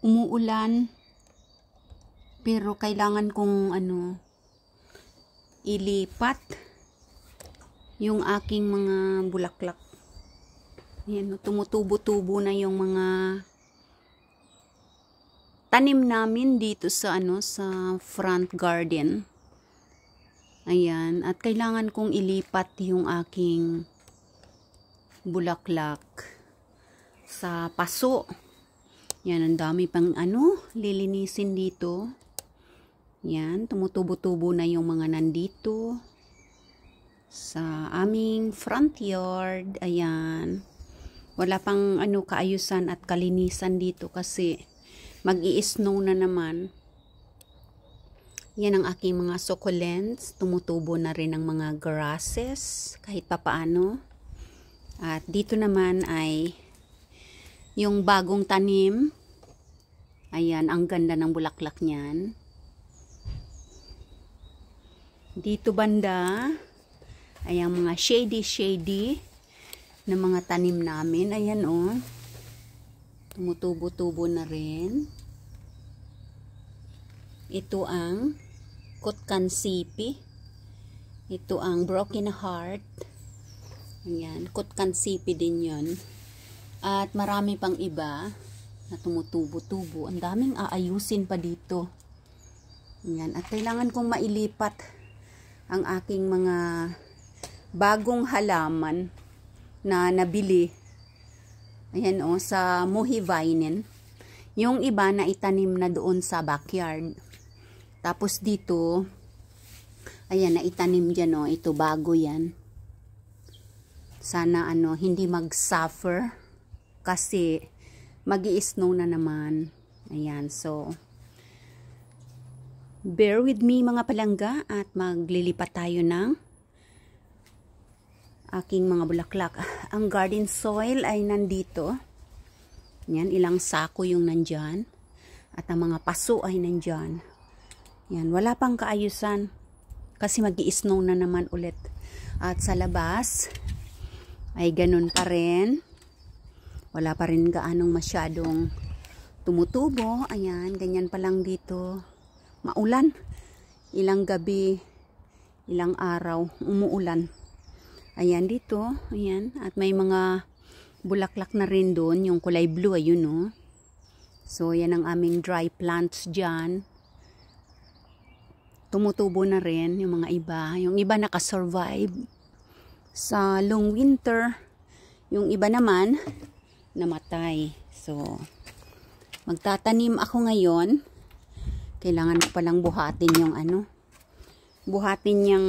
umuulan, pero kailangan kong ilipat yung aking mga bulaklak. Yan, tumutubo-tubo na yung mga tanim namin dito sa sa front garden. Ayan, at kailangan kong ilipat yung aking bulaklak sa paso. Yan, ang dami pang lilinisin dito. Yan, tumutubo-tubo na yung mga nandito sa aming front yard. Ayan. Wala pang kaayusan at kalinisan dito kasi mag-i-snow na naman. Yan ang aking mga succulents. Tumutubo na rin ang mga grasses kahit papaano. At dito naman ay yung bagong tanim. Ayan, ang ganda ng bulaklak niyan. Dito banda ay ang mga shady na mga tanim namin. Ayan tumutubo-tubo na rin. Ito ang Kutkansipi. Ito ang Broken Heart. Ayan, Kutkansipi din yun. At marami pang iba na tumutubo-tubo. Ang daming aayusin pa dito. Ayan, at kailangan kong mailipat ang aking mga bagong halaman na nabili. Ayan sa Muhivinen. Yung iba na itanim na doon sa backyard. Tapos dito, ayan, na itanim dyan ito bago yan. Sana hindi mag-suffer kasi mag-i-snow na naman. Ayan, so bear with me mga palangga at maglilipat tayo ng aking mga bulaklak. Ang garden soil ay nandito. Yan, ilang sako yung nandyan. At ang mga paso ay nandyan. Yan, wala pang kaayusan. Kasi mag-i-snow na naman ulit. At sa labas, ay ganun pa rin. Wala pa rin gaanong masyadong tumutubo. Ayan, ganyan pa lang dito. Maulan. Ilang gabi, ilang araw, umuulan. Ayan dito, ayan. At may mga bulaklak na rin doon, yung kulay blue, ayun So, yan ang aming dry plants dyan. Tumutubo na rin yung mga iba. Yung iba nakasurvive sa long winter. Yung iba naman, namatay. So, magtatanim ako ngayon. Kailangan ko palang buhatin yung buhatin yung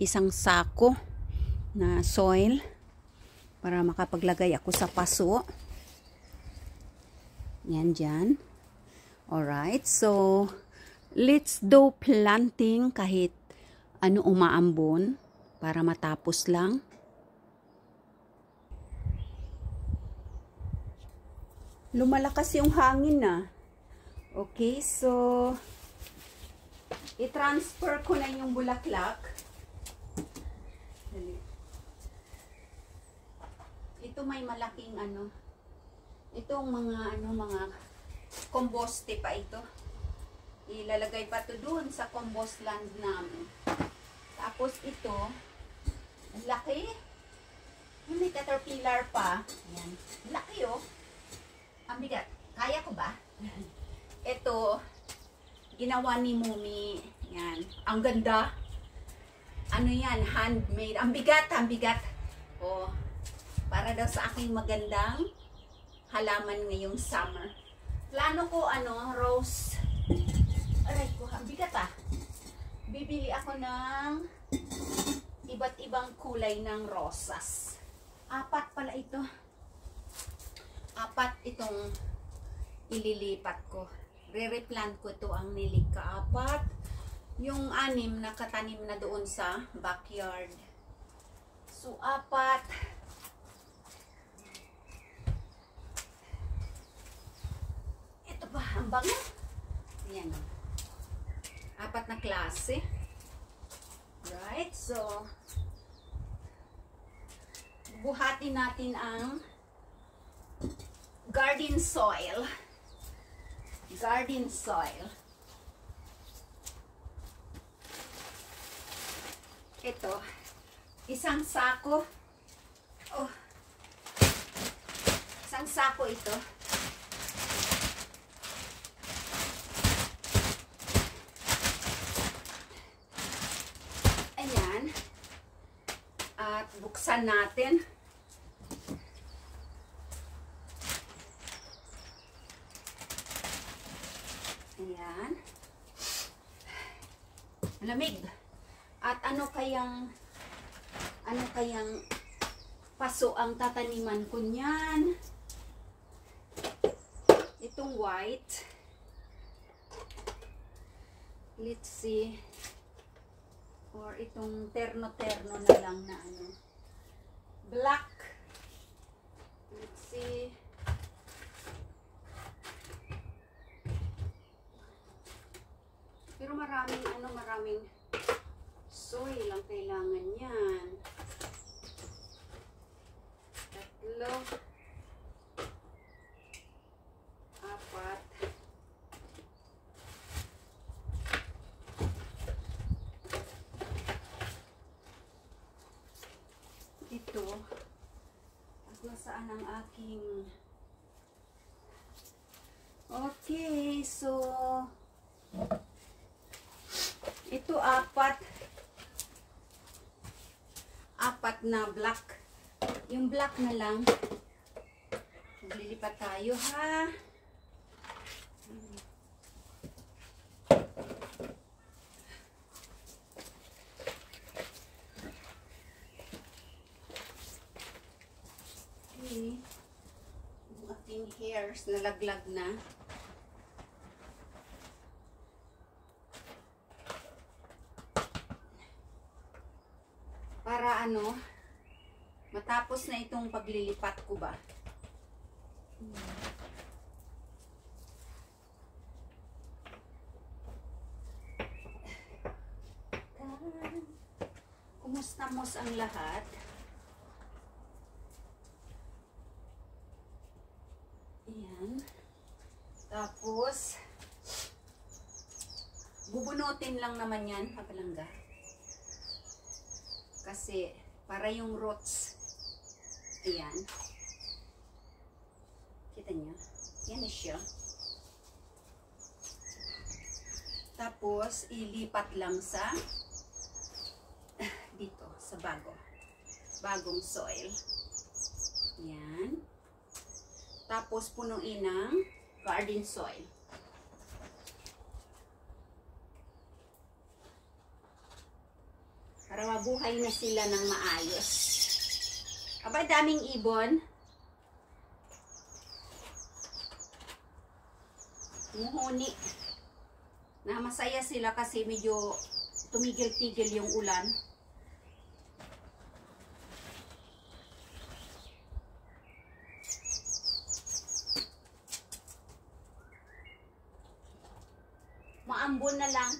isang sako na soil para makapaglagay ako sa paso. Yan dyan. Alright, so let's do planting kahit umaambon para matapos lang. Lumalakas yung hangin na. Okay, so i-transfer ko na yung bulaklak. Ito may malaking itong mga composte pa ito. Ilalagay pa to doon sa compost land namin. Tapos ito, ang laki. May caterpillar pa. Ayan. Laki Ang bigat. Kaya ko ba? Ito, ginawa ni Mumi. Yan. Ang ganda. Yan? Handmade. Ang bigat, ang bigat. Para daw sa aking magandang halaman ngayong summer. Plano ko, rose. Aray ko, ang bigat Bibili ako ng iba't ibang kulay ng rosas. 4 pala ito. 4 itong ililipat ko. Re-replant ko ito ang nilika 4. Yung 6 nakatanim na doon sa backyard. So 4. Ito ba? Ang bango. Ayan 4 na klase. Right? So buhatin natin ang garden soil. garden soil. Ito, isang sako. Oh, isang sako ito. Ayan. At buksan natin. Ayan. Lamig. At ano kayang paso ang tataniman ko niyan? Itong white. Let's see. Or itong terno-terno na lang na ano. Black. Let's see. Pero maraming soil ang kailangan yan. Tatlo. Apat. Ito. At nasaan ang aking... Okay, so... Ito apat na black. Yung black na lang. Maglilipat tayo ha. Okay. Yung ating hairs nalaglag na. Para ano, matapos na itong paglilipat ko ba. Kumusta mos ang lahat? Ayan. Tapos, bubunutin lang naman yan, kapalangga. Kasi, para yung roots, ayan. Kita nyo? Yan na siya. Tapos, ilipat lang sa, dito, sa bagong soil. Yan. Tapos, punuin ng garden soil. Para mabuhay na sila ng maayos. Aba, daming ibon. Muhuni. Na masaya sila kasi medyo tumigil-tigil yung ulan. Maambon na lang.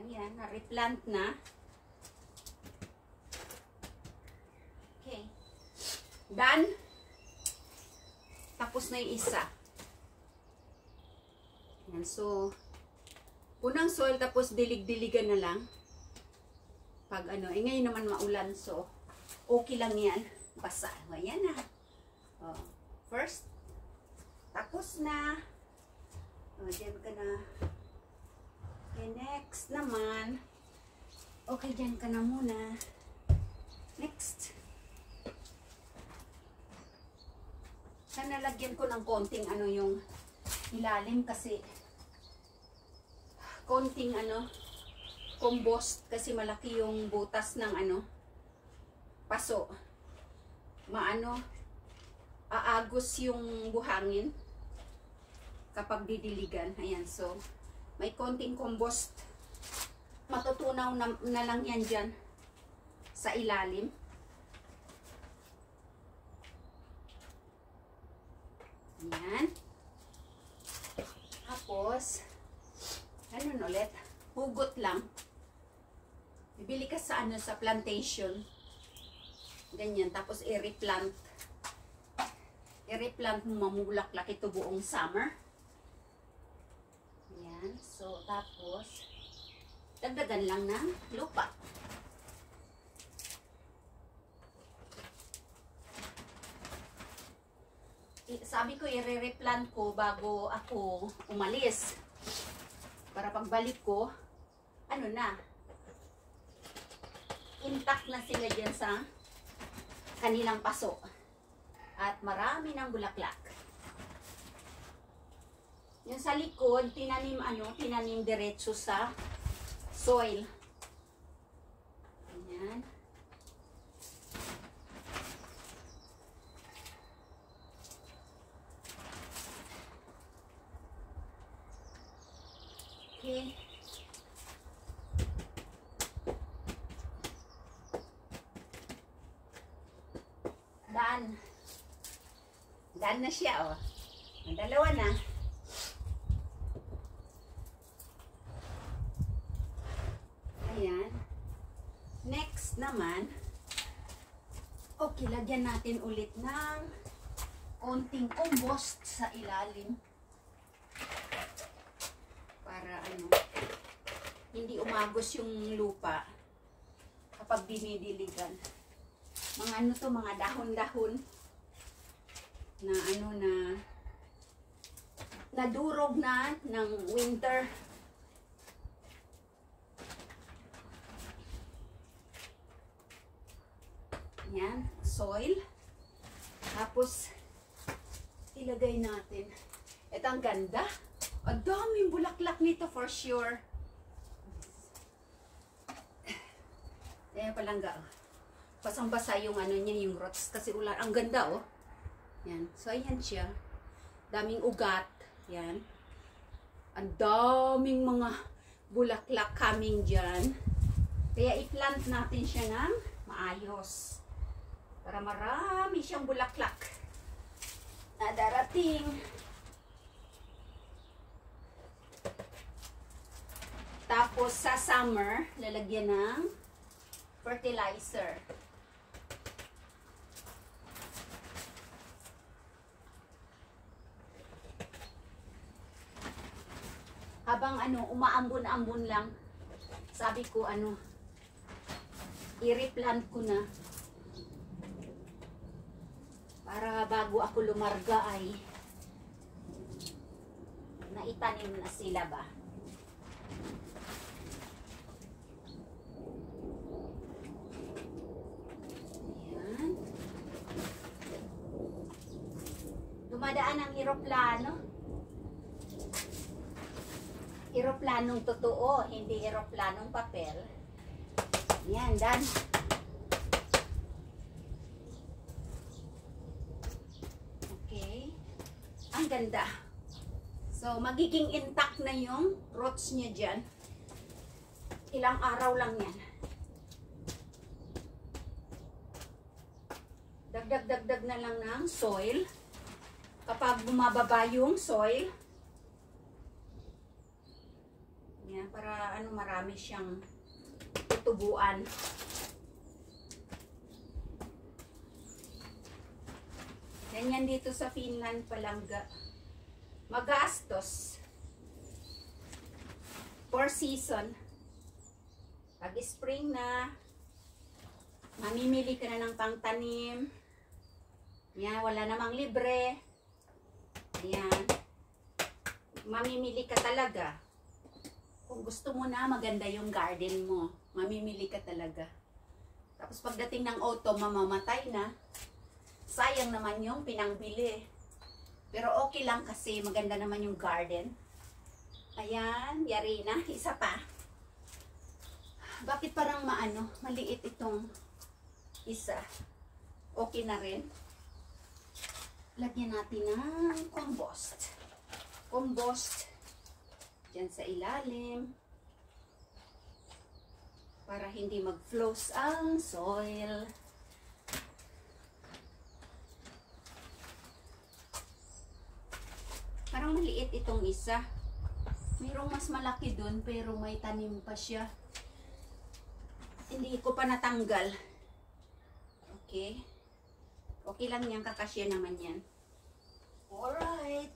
Ayan, na-replant na. Okay. Done. Tapos na yung isa. Ayan, so, unang soil tapos dilig-diligan na lang. Pag ano, ngayon naman maulan, so, okay lang yan. Basa. Ayan na. Oh, first, tapos na. Oh, dyan ka na. Okay, next naman. Okay, dyan ka na muna. Next. Sana lagyan ko ng konting ano yung ilalim kasi konting ano compost kasi malaki yung butas ng ano paso. Maano aagos yung buhangin kapag didiligan. Ayan, so may konting compost. matutunaw na lang yan dyan sa ilalim. Yan. Tapos, ano ulit? Hugot lang. Bibili ka sa ano, sa plantation. Ganyan. Tapos i-replant. I-replant mo, mamulaklak ito buong summer. Yan. So, tapos, dagdagan lang ng lupa. Sabi ko, i-replant ko bago ako umalis. Para pagbalik ko, ano na, intact na sila dyan sa kanilang paso. At marami ng bulaklak. Yung sa likod, tinanim diretso sa soil. Ayan. Okay. Daan na siya, oh. Ang dalawa na. Ayan. Next naman, okay, lagyan natin ulit ng konting compost sa ilalim. Para ano, hindi umagos yung lupa kapag dinidiligan. Mga ano to, mga dahon-dahon na ano na nadurog na ng winter. Yan, soil. Tapos ilagay natin. Ito ang ganda. Ang daming bulaklak nito for sure. Ayan palangga. Basang-basa yung ano niya, yung roots. Kasi ulan. Ang ganda, oh. Yan. So, ayan siya. Daming ugat. Yan. Ang daming mga bulaklak coming dyan. Kaya i-plant natin siya ng maayos. Para marami siyang bulaklak na darating. Tapos sa summer, lalagyan ng fertilizer. Habang ano, umaambon-ambon lang, sabi ko ano, i-replant ko na. Para bago ako lumarga ay naitanim na sila ba. Ayan. Dumadaan ang eroplano. Eroplanong totoo, hindi eroplanong papel. Ayan, done. Ang ganda. So, magiging intact na yung roots niya dyan. Ilang araw lang yan. Dagdag na lang ng soil. Kapag bumababa yung soil, yan, para ano, marami siyang tutubuan. Ganyan dito sa Finland palangga. Magastos. 4 season. Pag spring na, mamimili ka na ng pangtanim. Yan, wala namang libre. Yan. Mamimili ka talaga. Kung gusto mo na maganda yung garden mo, mamimili ka talaga. Tapos pagdating ng autumn, mamamatay na. Sayang naman yung pinangbili. Pero okay lang kasi maganda naman yung garden. Ayan, yari na. Isa pa. Bakit parang maliit itong isa? Okay na rin. Lagyan natin ng compost. Compost. Diyan sa ilalim. para hindi mag-flows ang soil. Parang maliit itong isa. Mayroong mas malaki dun pero may tanim pa siya. Hindi ko pa natanggal. Okay. Okay lang yan, kakasya naman yan. Alright.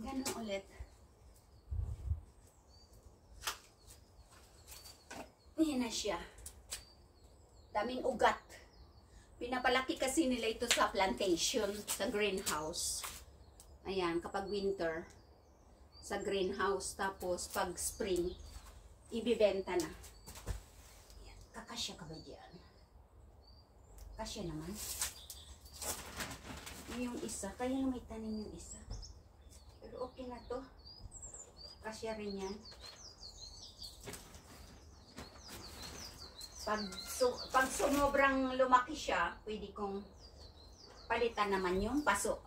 Ganun ulit. Yan na siya. Daming ugat. Pinapalaki kasi nila ito sa plantation, sa greenhouse. Ayan, kapag winter, sa greenhouse. Tapos pag spring, ibibenta na. Ayan, kakasya ka ba dyan? Kasya naman. Yung isa, kaya na may tanim yung isa. Pero okay na to. Kasya rin yan. Pag sumobrang lumaki siya, pwede kong palitan naman yung paso.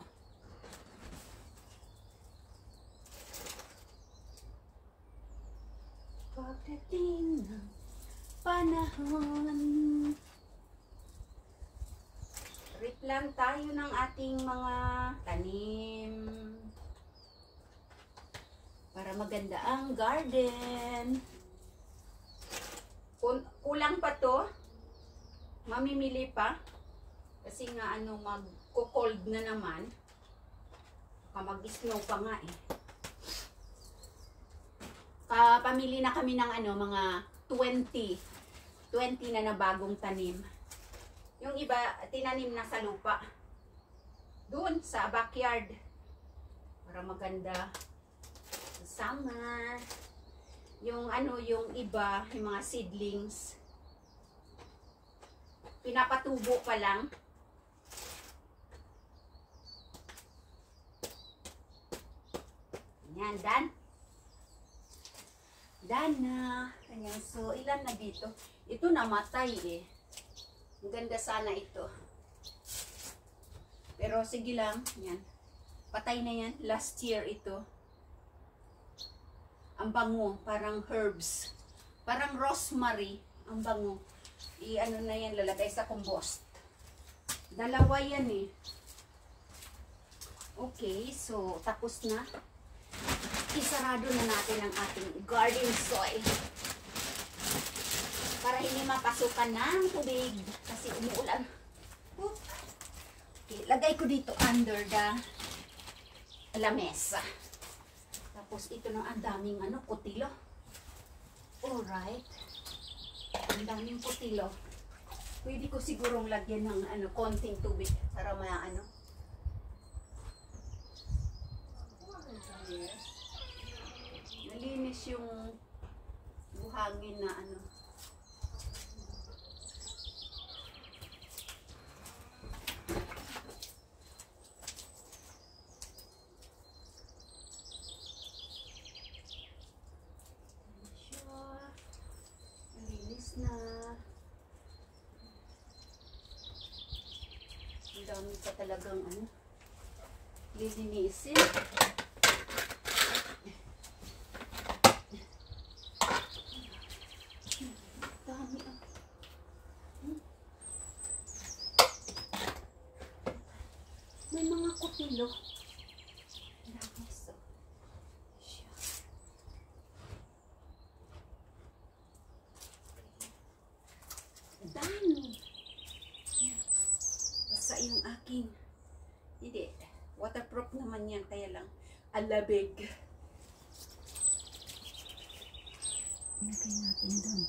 Pagdating ng panahon, trip lang tayo ng ating mga tanim para maganda ang garden. Kulang pa to, mamimili pa kasi nga ano, magko-cold na naman, mag-snow pa nga eh. Pamili na kami ng ano, mga 20 na bagong tanim. Yung iba tinanim na sa lupa doon sa backyard para maganda sa summer. Yung ano, yung iba, yung mga seedlings, pinapatubo pa lang. Yan, done. Done na. Ayan, so ilan na dito? Ito namatay eh. Ang ganda sana ito. Pero sige lang, yan. Patay na yan. Last year ito. Ang bango, parang herbs. Parang rosemary, ang bango. I-ano na yan, lalagay sa compost. Dalawa yan eh. Okay, so tapos na. Isarado na natin ang ating garden soil. Para hindi mapasukan ng tubig. Kasi umuulan. Okay, lagay ko dito under the lamesa. Tapos ito na ang daming ano, kutilo. Alright. Ang daming kutilo. Pwede ko sigurong lagyan ng ano, konting tubig para ano. Nalinis yung buhangin na ano. Na ang dami pa talagang ano, lilinisin. Dami ah. May mga kutilo. Dami so. Dami. Basta yung aking, hindi, waterproof naman yan, kaya lang alabig. Ilagay natin doon.